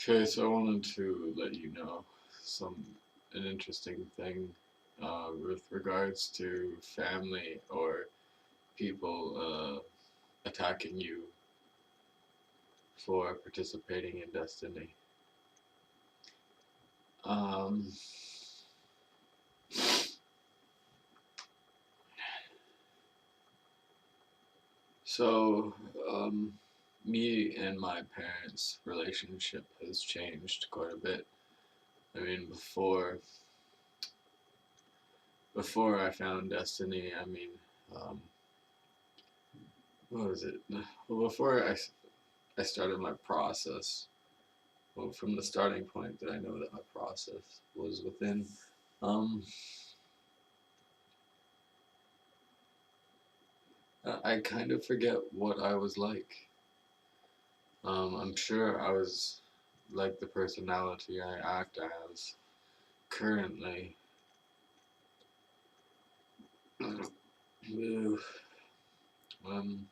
Okay, so I wanted to let you know an interesting thing with regards to family or people attacking you for participating in Destiny. Um, so, um, me and my parents' relationship has changed quite a bit. I mean, before I found Destiny, um, what was it? Well, I started my process. Well, from the starting point that I know that my process was within, um, I kind of forget what I was like. I'm sure I was like the personality I act as currently. um,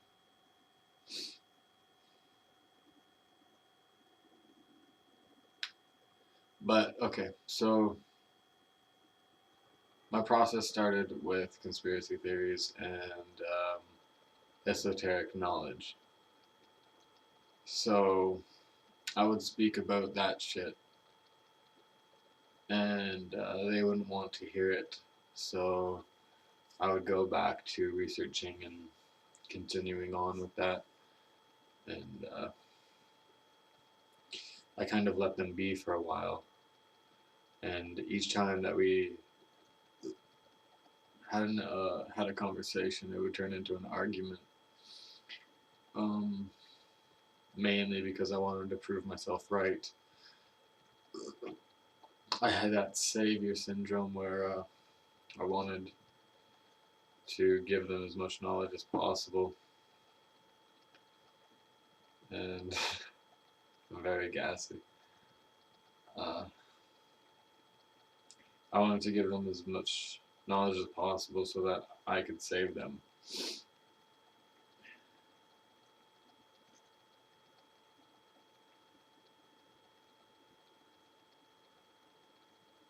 but okay, so my process started with conspiracy theories and esoteric knowledge. So I would speak about that shit, and they wouldn't want to hear it. So I would go back to researching and continuing on with that, and I kind of let them be for a while. And each time that we had a conversation, it would turn into an argument. Um, Mainly because I wanted to prove myself right. I had that savior syndrome where I wanted to give them as much knowledge as possible, and I'm very gassy. Uh, I wanted to give them as much knowledge as possible so that I could save them.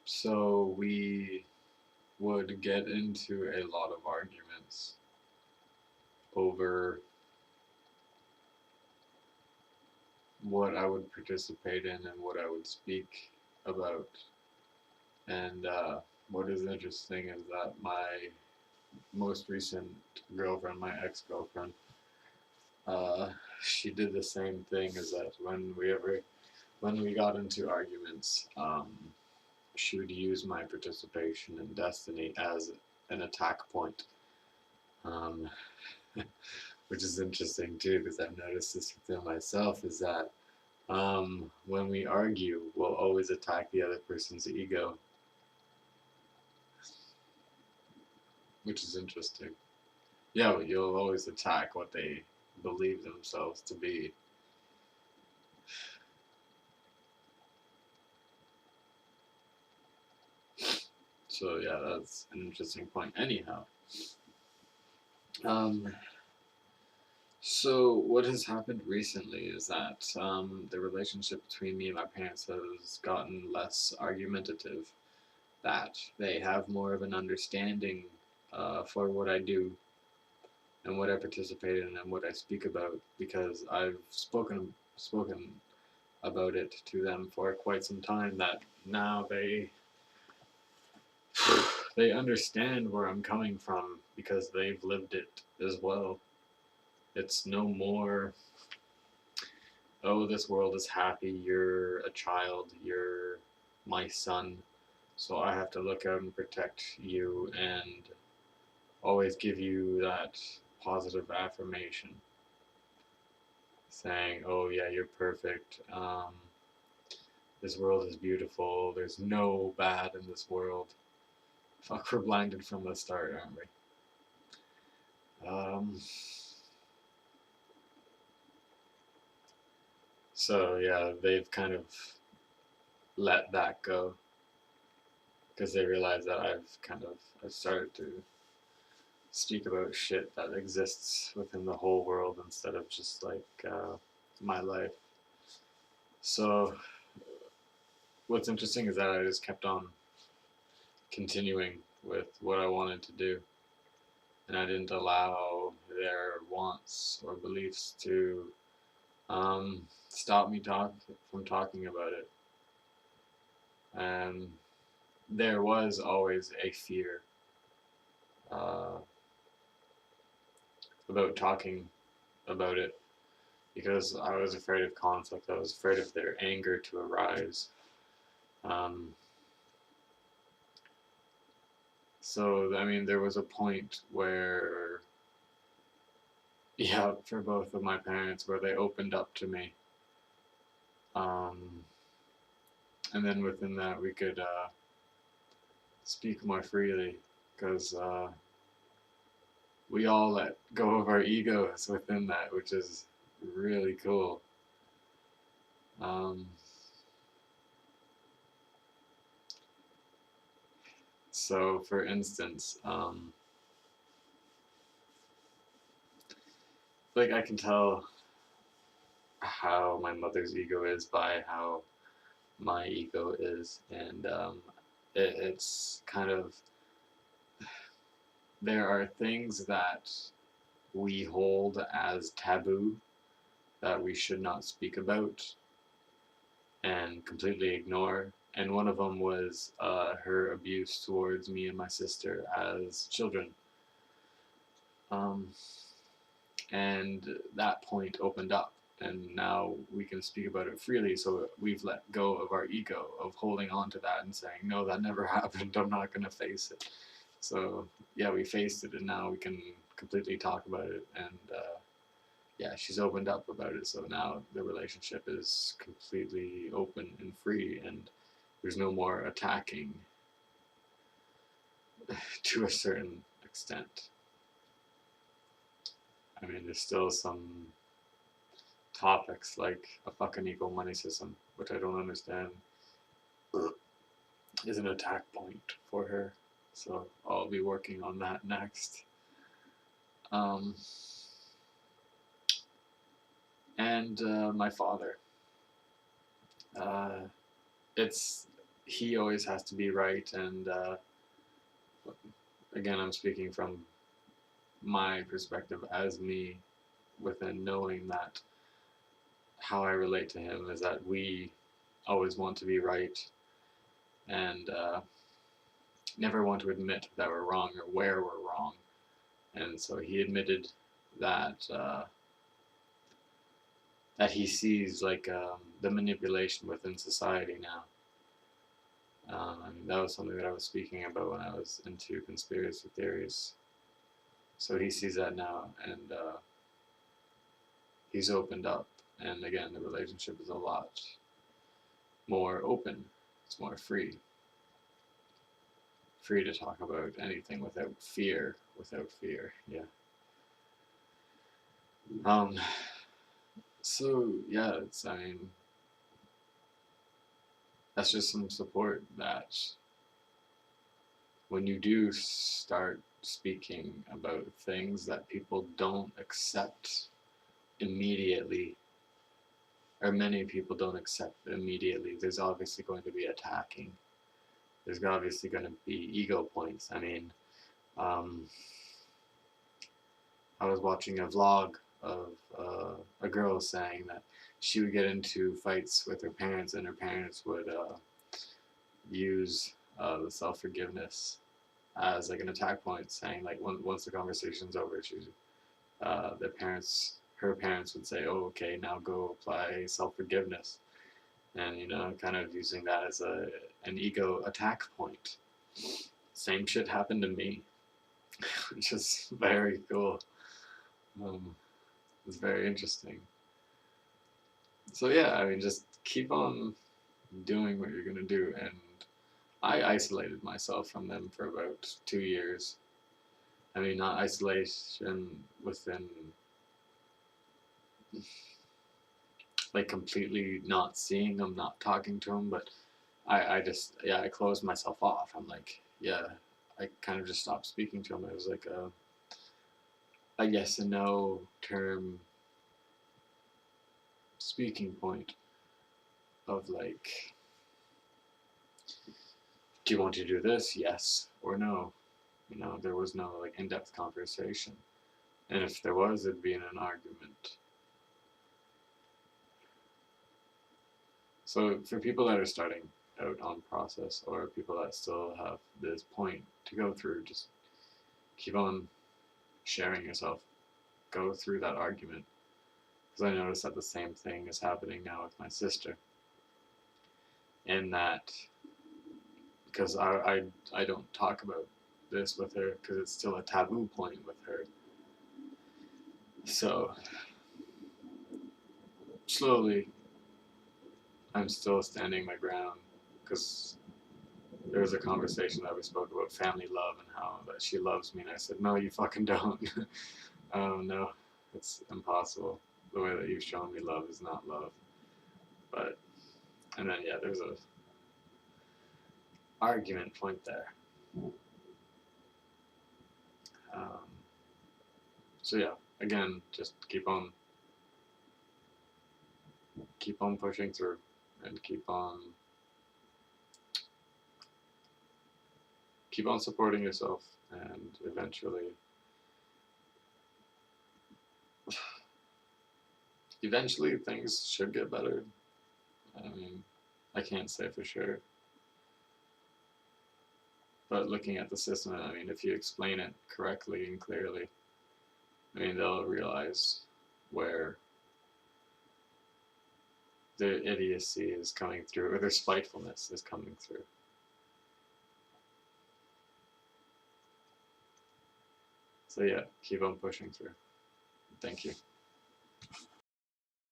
So we would get into a lot of arguments over what I would participate in and what I would speak about. And what is interesting is that my most recent girlfriend, my ex girlfriend, uh, she did the same thing. Is that when we got into arguments, she would use my participation in Destiny as an attack point, um, which is interesting too because I've noticed this within myself. Is that when we argue, we'll always attack the other person's ego, which is interesting. Yeah, but you'll always attack what they believe themselves to be. So yeah, that's an interesting point. Anyhow, um, so what has happened recently is that the relationship between me and my parents has gotten less argumentative. That they have more of an understanding for what I do and what I participate in and what I speak about because I've spoken about it to them for quite some time. That now they understand where I'm coming from because they've lived it as well. It's no more, oh, this world is happy, you're a child, you're my son, so I have to look out and protect you and always give you that positive affirmation saying, oh, yeah, you're perfect. This world is beautiful. There's no bad in this world. Fuck, we're blinded from the start, aren't we? So yeah, they've kind of let that go because they realize that I've started to speak about shit that exists within the whole world instead of just like my life. So what's interesting is that I just kept on continuing with what I wanted to do, and I didn't allow their wants or beliefs to stop me from talking about it. And there was always a fear uh, about talking about it because I was afraid of conflict. I was afraid of their anger to arise. Um, so, I mean, there was a point where, yeah, for both of my parents, where they opened up to me. Um, and then within that, we could speak more freely because we all let go of our egos within that, which is really cool. Um, so, for instance, like I can tell how my mother's ego is by how my ego is, and it's kind of there are things that we hold as taboo that we should not speak about and completely ignore. And one of them was her abuse towards me and my sister as children. Um, and that point opened up, and now we can speak about it freely. So we've let go of our ego of holding on to that and saying, no, that never happened. I'm not going to face it. So yeah, we faced it, and now we can completely talk about it. And yeah, she's opened up about it. So now the relationship is completely open and free, and there's no more attacking to a certain extent. I mean, there's still some topics like a fucking equal money system, which I don't understand, is an attack point for her. So I'll be working on that next. Um, and my father, uh, it's he always has to be right, and again, I'm speaking from my perspective as me, within knowing that how I relate to him is that we always want to be right and never want to admit that we're wrong or where we're wrong. And so he admitted that that he sees like the manipulation within society now. I mean, that was something that I was speaking about when I was into conspiracy theories. So he sees that now, and he's opened up. And again, the relationship is a lot more open. It's more free. Free to talk about anything without fear. Without fear, yeah. Um. So yeah, it's. I mean, that's just some support that when you do start speaking about things that people don't accept immediately, or many people don't accept immediately, there's obviously going to be attacking. There's obviously going to be ego points. I mean, um, I was watching a vlog of a girl saying that she would get into fights with her parents, and her parents would use the self forgiveness as like an attack point, saying like once the conversation's over, her parents would say, "Oh, okay, now go apply self forgiveness," and kind of using that as an ego attack point. Same shit happened to me, which is very cool. Um, it's very interesting. So yeah, I mean, just keep on doing what you're gonna do, and I isolated myself from them for about 2 years. I mean, not isolation within like completely not seeing them, not talking to them, but I just, yeah, I closed myself off. I'm like, yeah, I kind of just stopped speaking to them. It was like a yes and no term speaking point of like, do you want to do this? Yes or no. There was no like in-depth conversation. And if there was, it'd be in an argument. So for people that are starting out on process, or people that still have this point to go through, just keep on sharing yourself. Go through that argument. Because I noticed that the same thing is happening now with my sister. In that, because I don't talk about this with her because it's still a taboo point with her. So slowly, I'm still standing my ground because there was a conversation that we spoke about family love and how that she loves me, and I said, no, you fucking don't. Oh no, it's impossible. The way that you've shown me love is not love. But and then yeah, there's a argument point there. Um, so yeah, again, just keep on pushing through, and keep on supporting yourself, and eventually things should get better. I mean, I can't say for sure, but looking at the system, I mean, if you explain it correctly and clearly, I mean, they'll realize where their idiocy is coming through, or their spitefulness is coming through. So yeah, keep on pushing through. Thank you.